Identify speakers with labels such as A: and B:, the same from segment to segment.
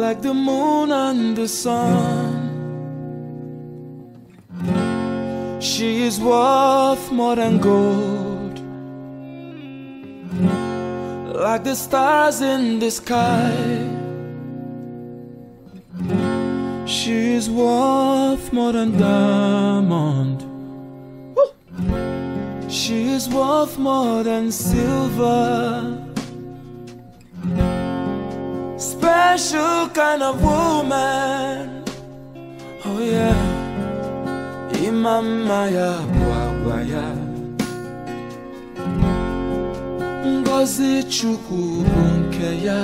A: like the moon and the sun. She is worth more than gold, like the stars in the sky. She is worth more than diamond. She is worth more than silver. Special kind of woman. Oh yeah. Imama ya bwagwaya, Ngozi Chukwu nke ya.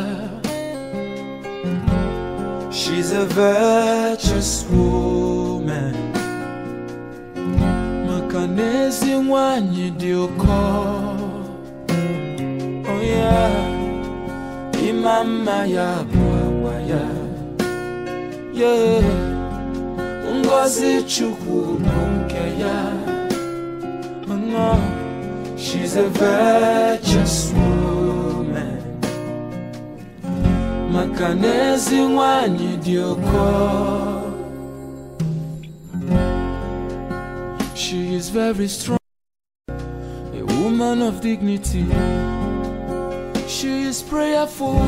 A: She's a virtuous woman. Makanezi nwanyi dị ụkọ. Oh yeah. Imama ya bwagwaya. Yeah. Ngozi Chukwu nke ya. No, she's a virtuous woman. Makanezi nwanyi dị ụkọ. She is very strong, a woman of dignity. She is prayerful,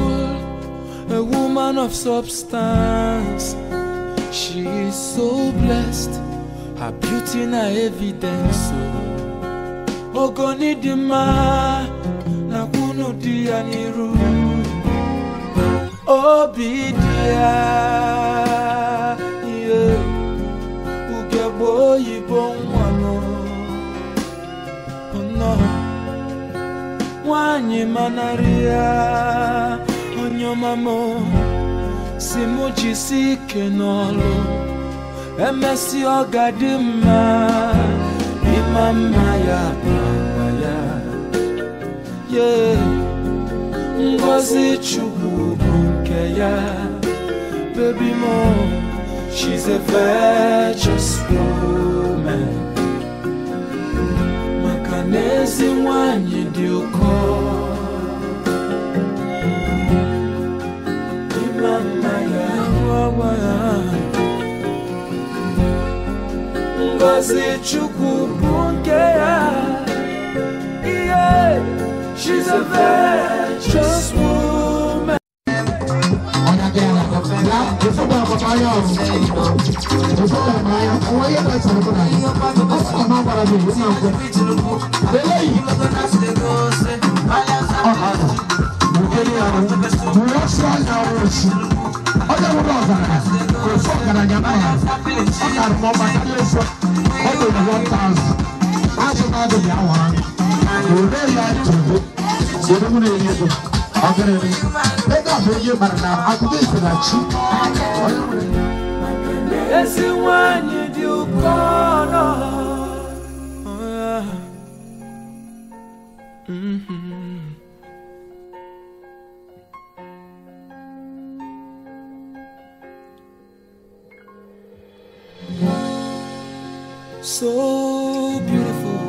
A: a woman of substance. She is so blessed, her beauty na evidence. Ogoni dima na kunu dia niru. Obidia, yeah. Ugebo yibon wano. Oh no, wanyi manaria, onyo mamo. Simuji sike nolo, emesi ogadima. Imama ya bwagwaya, yeah. Ngozi Chukwu nke ya. Baby mo, she's a virtuous woman. Makanezi nwanyi dị ụkọ. Imama ya bwagwaya, Ngozi Chukwu nke ya. Yeah, she's a virtuous woman. So beautiful.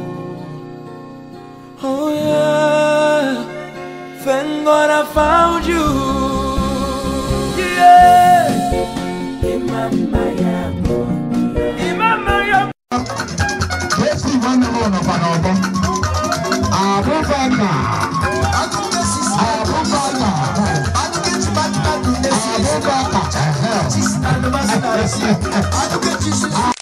A: Oh yeah. Thank God I found you. Yeah. Imama ya bwagwaya. Imama ya.
B: Let's see one more of another. Abubakar. Abubakar.